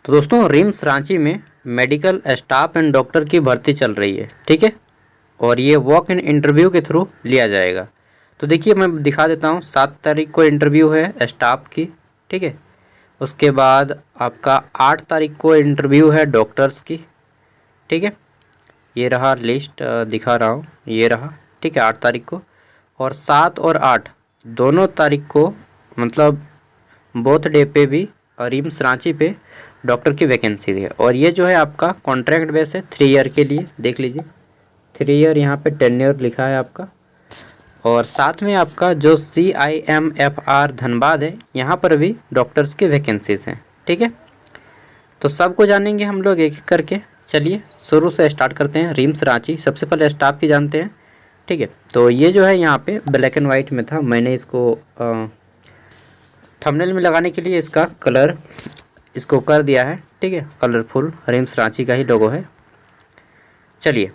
तो दोस्तों रिम्स रांची में मेडिकल स्टाफ एंड डॉक्टर की भर्ती चल रही है, ठीक है। और ये वॉक इन इंटरव्यू के थ्रू लिया जाएगा। तो देखिए मैं दिखा देता हूँ, 7 तारीख को इंटरव्यू है स्टाफ की, ठीक है। उसके बाद आपका 8 तारीख को इंटरव्यू है डॉक्टर्स की, ठीक है। ये रहा लिस्ट, दिखा रहा हूँ, ये रहा, ठीक है, 8 तारीख को। और 7 और 8 दोनों तारीख को, मतलब बोथ डे पे भी रिम्स रांची पे डॉक्टर की वैकेंसी है। और ये जो है आपका कॉन्ट्रैक्ट बेस है 3 ईयर के लिए, देख लीजिए 3 ईयर यहाँ पे टेन्योर लिखा है आपका। और साथ में आपका जो CIMFR धनबाद है, यहाँ पर भी डॉक्टर्स की वैकेंसीज हैं, ठीक है। तो सबको जानेंगे हम लोग एक एक करके। चलिए शुरू से स्टार्ट करते हैं। रिम्स रांची, सबसे पहले स्टाफ की जानते हैं, ठीक है। तो ये जो है यहाँ पे ब्लैक एंड वाइट में था, मैंने इसको थंबनेल में लगाने के लिए इसका कलर इसको कर दिया है, ठीक है, कलरफुल। रिम्स रांची का ही लोगो है। चलिए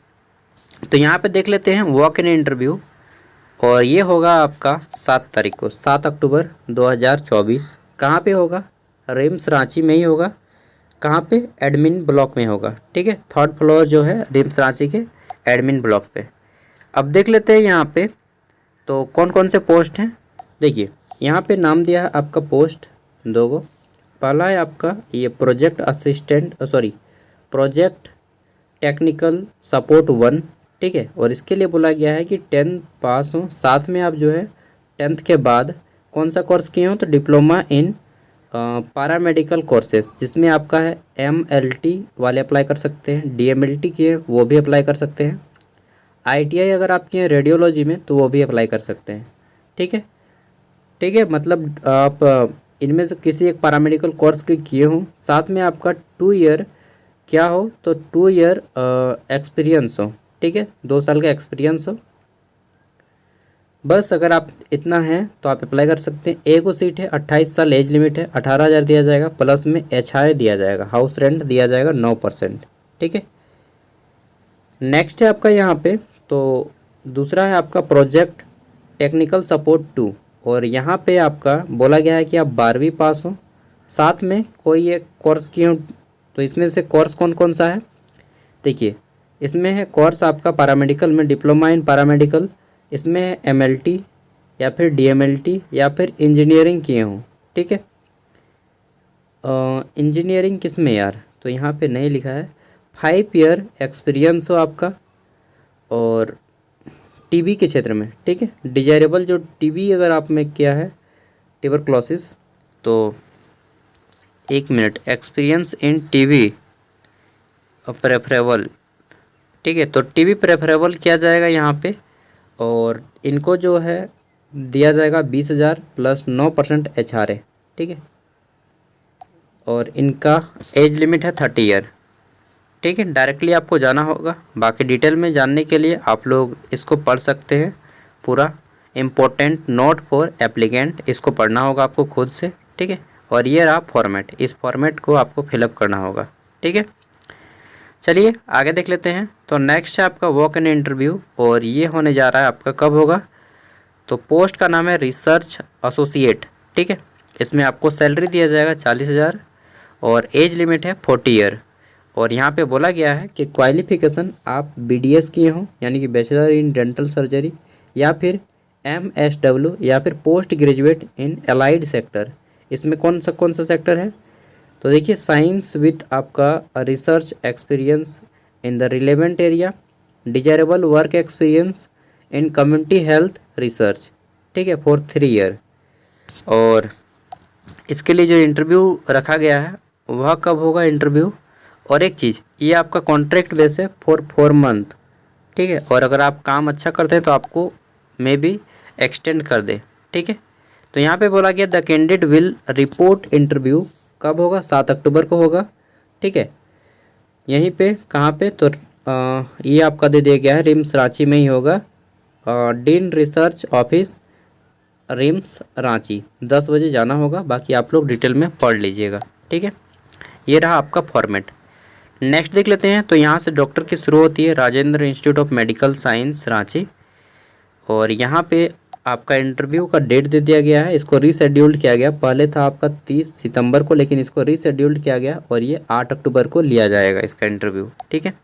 तो यहाँ पे देख लेते हैं वॉक इन इंटरव्यू। और ये होगा आपका 7 तारीख को, 7 अक्टूबर 2024। कहाँ पे होगा? रिम्स रांची में ही होगा। कहाँ पे? एडमिन ब्लॉक में होगा, ठीक है। 3rd फ्लोर जो है रिम्स रांची के एडमिन ब्लॉक पे। अब देख लेते हैं यहाँ पे तो कौन कौन से पोस्ट हैं। देखिए यहाँ पे नाम दिया है आपका पोस्ट 2 गो। पहला है आपका ये project assistant, project technical support 1, ठीक है। और इसके लिए बोला गया है कि 10th पास हो, साथ में आप जो है 10th के बाद कौन सा कोर्स किए हो, तो डिप्लोमा इन पैरामेडिकल कोर्सेज, जिसमें आपका है MLT वाले अप्लाई कर सकते हैं, DMLT किए वो भी अप्लाई कर सकते हैं, ITI अगर आप किए रेडियोलॉजी में तो वो भी अप्लाई कर सकते हैं, ठीक है। ठीक है, मतलब आप इनमें से किसी एक पैरामेडिकल कोर्स के किए हों, साथ में आपका 2 ईयर क्या हो, तो 2 ईयर एक्सपीरियंस हो, ठीक है, 2 साल का एक्सपीरियंस हो। बस अगर आप इतना है तो आप अप्लाई कर सकते हैं। एक सीट है, 28 साल एज लिमिट है, 18,000 दिया जाएगा, प्लस में HRA दिया जाएगा, हाउस रेंट दिया जाएगा 9%, ठीक है। नेक्स्ट है आपका यहाँ पे, तो दूसरा है आपका प्रोजेक्ट टेक्निकल सपोर्ट 2। और यहाँ पे आपका बोला गया है कि आप 12वीं पास हो, साथ में कोई एक कोर्स किए हो। तो इसमें से कोर्स कौन कौन सा है? देखिए इसमें है कोर्स आपका पैरामेडिकल में डिप्लोमा इन पैरामेडिकल, इसमें है MLT या फिर DMLT या फिर इंजीनियरिंग किए हों, ठीक है। इंजीनियरिंग किस में यार, तो यहाँ पे नहीं लिखा है। 5 ईयर एक्सपीरियंस हो आपका, और TB के क्षेत्र में, ठीक है, डिजायरेबल जो TB अगर आप में किया है ट्यूबरक्लोसिस, तो 1 minute, experience in TB preferable, ठीक है। तो TB प्रेफरेबल किया जाएगा यहाँ पे, और इनको जो है दिया जाएगा 20,000 प्लस 9% HRA, ठीक है। और इनका एज लिमिट है 30 ईयर, ठीक है। डायरेक्टली आपको जाना होगा। बाकी डिटेल में जानने के लिए आप लोग इसको पढ़ सकते हैं, पूरा इम्पोर्टेंट नोट फॉर एप्लीकेंट, इसको पढ़ना होगा आपको खुद से, ठीक है। और ये रहा फॉर्मेट, इस फॉर्मेट को आपको फिलअप करना होगा, ठीक है। चलिए आगे देख लेते हैं। तो नेक्स्ट है आपका वॉक इन इंटरव्यू, और ये होने जा रहा है आपका कब होगा, तो पोस्ट का नाम है रिसर्च एसोसिएट, ठीक है। इसमें आपको सैलरी दिया जाएगा 40,000, और एज लिमिट है 40 ईयर। और यहाँ पे बोला गया है कि क्वालिफिकेशन आप BDS किए हों, यानी कि बैचलर इन डेंटल सर्जरी, या फिर MSW, या फिर post graduate in allied sector. इसमें कौन सा सेक्टर है, तो देखिए साइंस विथ आपका research experience in the relevant area, desirable work experience in community health research, ठीक है, फॉर 3 ईयर। और इसके लिए जो इंटरव्यू रखा गया है वह कब होगा इंटरव्यू, और एक चीज़, ये आपका कॉन्ट्रैक्ट बेस है फॉर 4 मंथ, ठीक है। और अगर आप काम अच्छा करते हैं तो आपको मे बी एक्सटेंड कर दे, ठीक है। तो यहाँ पे बोला गया the candidate will report interview कब होगा, 7 अक्टूबर को होगा, ठीक है। यहीं पे कहाँ पे, तो ये आपका दे दिया गया है रिम्स रांची में ही होगा, dean research office RIMS Ranchi, 10 बजे जाना होगा। बाकी आप लोग डिटेल में पढ़ लीजिएगा, ठीक है। ये रहा आपका फॉर्मेट। नेक्स्ट देख लेते हैं। तो यहाँ से डॉक्टर की शुरू होती है Rajendra institute of medical science Ranchi, और यहाँ पे आपका इंटरव्यू का डेट दे दिया गया है, इसको रीशेड्यूल्ड किया गया। पहले था आपका 30 सितंबर को, लेकिन इसको रीशेड्यूल्ड किया गया और ये 8 अक्टूबर को लिया जाएगा इसका इंटरव्यू। ठीक है,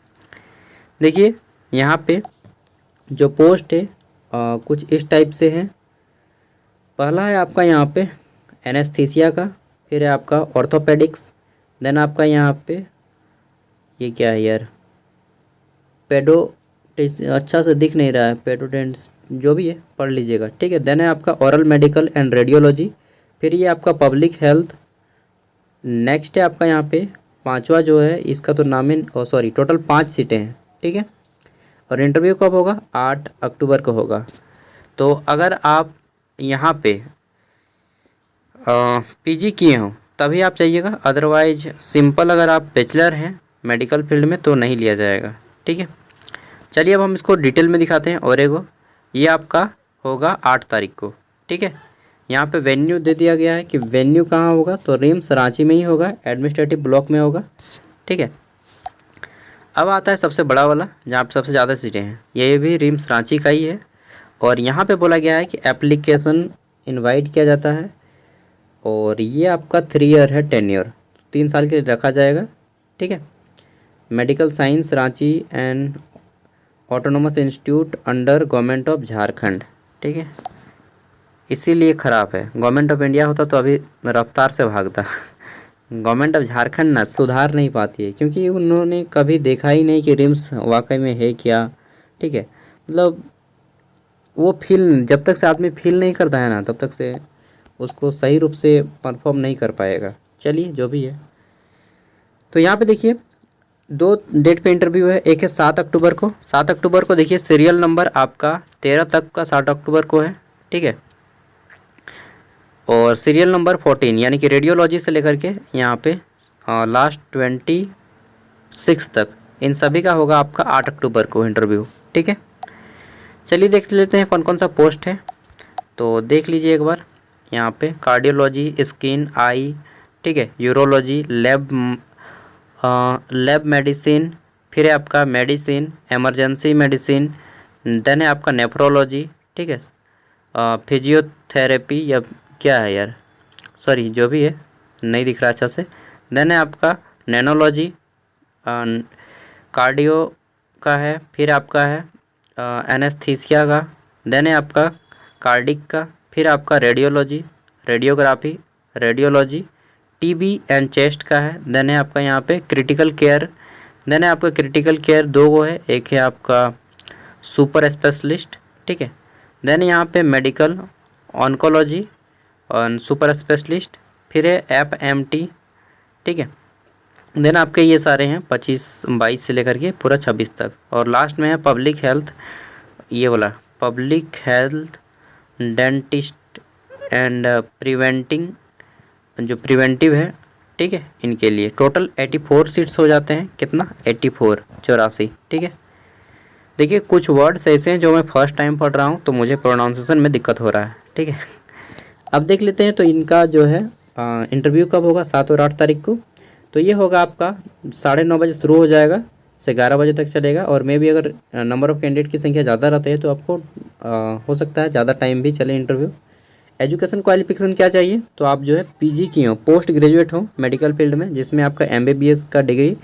देखिए यहाँ पे जो पोस्ट है कुछ इस टाइप से है। पहला है आपका यहाँ पे एनेस्थीसिया का, फिर है आपका ऑर्थोपेडिक्स, देन आपका यहाँ पे ये क्या है यार, पेडो, अच्छा से दिख नहीं रहा है, पेडोडेंट्स जो भी है पढ़ लीजिएगा। ठीक है, देन है आपका ओरल मेडिकल एंड रेडियोलॉजी, फिर ये आपका पब्लिक हेल्थ। नेक्स्ट है आपका यहाँ पे पांचवा जो है, इसका तो नाम है सॉरी, टोटल 5 सीटें हैं। ठीक है, और इंटरव्यू कब होगा, 8 अक्टूबर को होगा। तो अगर आप यहाँ पे पीजी किए हो तभी आप चाहिएगा, अदरवाइज सिंपल अगर आप बैचलर हैं मेडिकल फील्ड में तो नहीं लिया जाएगा। ठीक है, चलिए अब हम इसको डिटेल में दिखाते हैं। और एगो ये आपका होगा 8 तारीख को। ठीक है, यहाँ पे वेन्यू दे दिया गया है कि वेन्यू कहाँ होगा, तो रिम्स रांची में ही होगा, एडमिनिस्ट्रेटिव ब्लॉक में होगा। ठीक है, अब आता है सबसे बड़ा वाला जहाँ पे सबसे ज़्यादा सीटें हैं, ये भी रिम्स रांची का ही है। और यहाँ पे बोला गया है कि एप्लीकेशन इनवाइट किया जाता है, और ये आपका 3 ईयर है, 10 ईयर 3 साल के लिए रखा जाएगा। ठीक है, medical science Ranchi and autonomous institute under government of Jharkhand. ठीक है, इसीलिए ख़राब है, गवर्नमेंट ऑफ इंडिया होता तो अभी रफ्तार से भागता। गवर्नमेंट ऑफ झारखंड ना सुधार नहीं पाती है, क्योंकि उन्होंने कभी देखा ही नहीं कि रिम्स वाकई में है क्या। ठीक है, मतलब वो फील, जब तक से आदमी फील नहीं करता है ना, तब तक से उसको सही रूप से परफॉर्म नहीं कर पाएगा। चलिए जो भी है, तो यहाँ पे देखिए 2 डेट पे इंटरव्यू है। एक है 7 अक्टूबर को, 7 अक्टूबर को देखिए सीरियल नंबर आपका 13 तक का 7 अक्टूबर को है। ठीक है, और सीरियल नंबर 14 यानी कि रेडियोलॉजी से लेकर के यहाँ पे लास्ट 26 तक, इन सभी का होगा आपका 8 अक्टूबर को इंटरव्यू। ठीक है, चलिए देख लेते हैं कौन कौन सा पोस्ट है। तो देख लीजिए एक बार, यहाँ पे कार्डियोलॉजी, स्किन, आई, ठीक है, यूरोलॉजी, लैब मेडिसिन, फिर है आपका मेडिसिन, इमरजेंसी मेडिसिन, देन है आपका नेफ्रोलॉजी। ठीक है, फिजियोथेरेपी या क्या है यार, सॉरी जो भी है नहीं दिख रहा अच्छा से। देन है आपका नैनोलॉजी, कार्डियो का है, फिर आपका है एनेस्थीसिया का, देन है आपका कार्डिक का, फिर आपका radiology, radiography, radiology, TB and chest का है। देन है आपका यहाँ पे क्रिटिकल केयर, देन है आपका क्रिटिकल केयर 2 गो है, एक है आपका सुपर स्पेशलिस्ट। ठीक है, देन यहाँ पे मेडिकल ऑन्कोलॉजी और सुपर स्पेशलिस्ट, फिर है FMT। ठीक है, देन आपके ये सारे हैं 25-22 से लेकर के पूरा 26 तक। और लास्ट में है पब्लिक हेल्थ, ये वाला public health dentist and preventing, जो प्रिवेंटिव है। ठीक है, इनके लिए टोटल 84 सीट्स हो जाते हैं। कितना, 84। ठीक है, देखिए कुछ वर्ड्स ऐसे हैं जो मैं फर्स्ट टाइम पढ़ रहा हूँ तो मुझे प्रोनाउंसिएशन में दिक्कत हो रहा है। ठीक है, अब देख लेते हैं तो इनका जो है इंटरव्यू कब होगा, 7 और 8 तारीख को। तो ये होगा आपका 9:30 बजे शुरू हो जाएगा, से 11 बजे तक चलेगा। और मे भी अगर नंबर ऑफ़ कैंडिडेट की संख्या ज़्यादा रहती है तो आपको हो सकता है ज़्यादा टाइम भी चले इंटरव्यू। एजुकेशन क्वालिफिकेशन क्या चाहिए, तो आप जो है पीजी किए हो, पोस्ट ग्रेजुएट हो मेडिकल फील्ड में, जिसमें आपका MBBS का डिग्री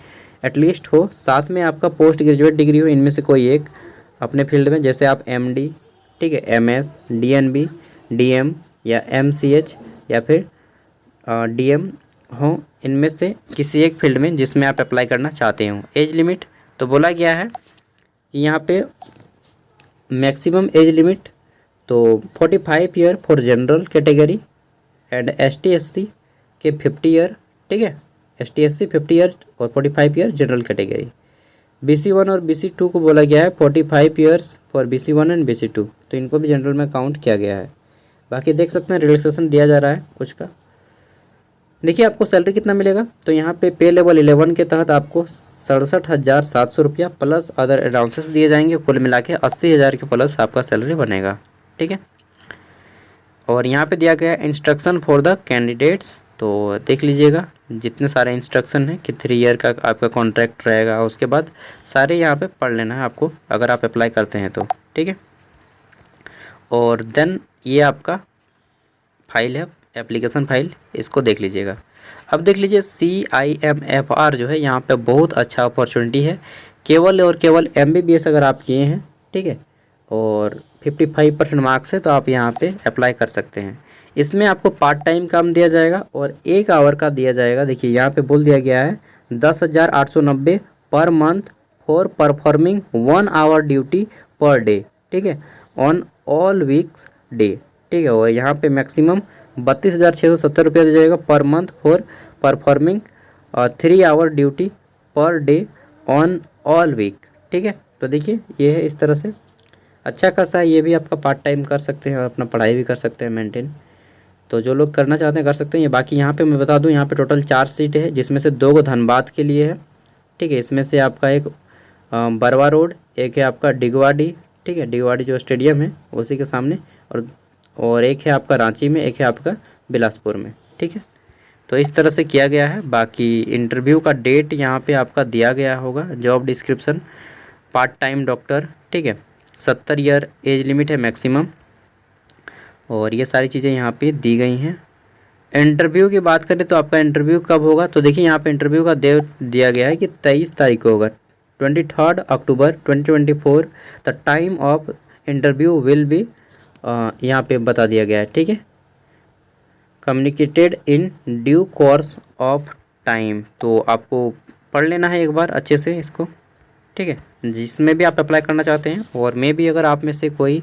एटलीस्ट हो, साथ में आपका पोस्ट ग्रेजुएट डिग्री हो, इनमें से कोई एक अपने फील्ड में, जैसे आप MD, ठीक है, MS, DNB, DM या MCH या फिर DM हो, इनमें से किसी एक फील्ड में जिसमें आप अप्लाई करना चाहते हो। एज लिमिट तो बोला गया है कि यहाँ पे मैक्सिमम एज लिमिट तो 45 year for general category and ST/SC के 50 ईयर। ठीक है, ST/SC 50 ईयर और 45 ईयर जनरल कैटेगरी। BC1 और BC2 को बोला गया है 45 years for BC1 and BC2, तो इनको भी जनरल में काउंट किया गया है। बाकी देख सकते हैं रिलैक्सेशन दिया जा रहा है कुछ का। देखिए आपको सैलरी कितना मिलेगा, तो यहाँ पे पे लेवल 11 के तहत आपको 67,700 रुपया प्लस अदर अलाउंसेस दिए जाएंगे, कुल मिला के 80,000 के प्लस आपका सैलरी बनेगा। ठीक है, और यहाँ पे दिया गया इंस्ट्रक्शन फॉर द कैंडिडेट्स, तो देख लीजिएगा जितने सारे इंस्ट्रक्शन हैं कि 3 ईयर का आपका कॉन्ट्रैक्ट रहेगा, उसके बाद सारे यहाँ पे पढ़ लेना है आपको अगर आप अप्लाई करते हैं तो। ठीक है, और देन ये आपका फाइल है, एप्लीकेशन फाइल, इसको देख लीजिएगा। अब देख लीजिए CIMFR जो है यहाँ पे बहुत अच्छा अपॉर्चुनिटी है। केवल और केवल MBBS अगर आप किए हैं, ठीक है, और 55% मार्क्स है तो आप यहाँ पे अप्लाई कर सकते हैं। इसमें आपको पार्ट टाइम काम दिया जाएगा और 1 आवर का दिया जाएगा। देखिए यहाँ पे बोल दिया गया है 10,890 per month for performing 1 hour duty per day, ठीक है, ऑन ऑल वीक्स डे, ठीक है। और यहाँ पे मैक्सिमम 32,670 रुपया दिया जाएगा per month for performing 3 hour duty per day on all week, ठीक है। तो देखिए ये है इस तरह से अच्छा खासा है। ये भी आपका पार्ट टाइम कर सकते हैं और अपना पढ़ाई भी कर सकते हैं मेंटेन। तो जो लोग करना चाहते हैं कर सकते हैं। ये बाकी यहाँ पे मैं बता दूँ, यहाँ पे टोटल 4 सीट है, जिसमें से 2 को धनबाद के लिए है, ठीक है। इसमें से आपका एक बरवा रोड, एक है आपका डिगवाड़ी, ठीक है, डिगवाड़ी जो स्टेडियम है उसी के सामने, और एक है आपका रांची में, एक है आपका बिलासपुर में, ठीक है। तो इस तरह से किया गया है। बाकी इंटरव्यू का डेट यहाँ पे आपका दिया गया होगा, job description, part time doctor, ठीक है, 70 ईयर एज लिमिट है मैक्सिमम, और ये सारी चीज़ें यहाँ पे दी गई हैं। इंटरव्यू की बात करें तो आपका इंटरव्यू कब होगा, तो देखिए यहाँ पे इंटरव्यू का डेट दिया गया है कि 23 तारीख को होगा, 23 अक्टूबर 2024। The time of interview will be यहाँ पे बता दिया गया है, ठीक है, communicated in due course of time. तो आपको पढ़ लेना है एक बार अच्छे से इसको, ठीक है, जिसमें भी आप अप्लाई करना चाहते हैं। और मे भी अगर आप में से कोई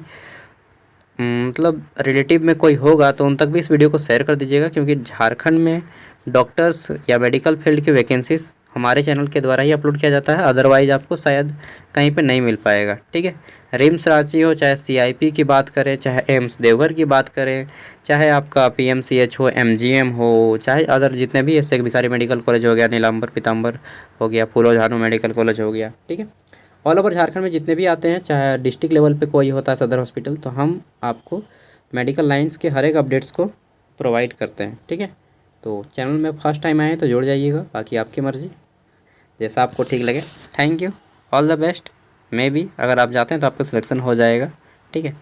मतलब रिलेटिव में कोई होगा तो उन तक भी इस वीडियो को शेयर कर दीजिएगा, क्योंकि झारखंड में डॉक्टर्स या मेडिकल फील्ड की वैकेंसीज हमारे चैनल के द्वारा ही अपलोड किया जाता है, अदरवाइज आपको शायद कहीं पे नहीं मिल पाएगा, ठीक है। रिम्स रांची हो, चाहे CIP की बात करें, चाहे एम्स देवघर की बात करें, चाहे आपका PMCH हो, MGM हो, चाहे अदर जितने भी शेख भिखारी मेडिकल कॉलेज हो गया, नीलांबर पीताम्बर हो गया, फूलो झानो मेडिकल कॉलेज हो गया, ठीक है, ऑल ओवर झारखंड में जितने भी आते हैं, चाहे डिस्ट्रिक्ट लेवल पे कोई होता है सदर हॉस्पिटल, तो हम आपको मेडिकल लाइंस के हर एक अपडेट्स को प्रोवाइड करते हैं, ठीक है। तो चैनल में फर्स्ट टाइम आए हैं तो जुड़ जाइएगा, बाकी आपकी मर्ज़ी, जैसा आपको ठीक लगे। Thank you, all the best. May be अगर आप जाते हैं तो आपका सिलेक्शन हो जाएगा, ठीक है।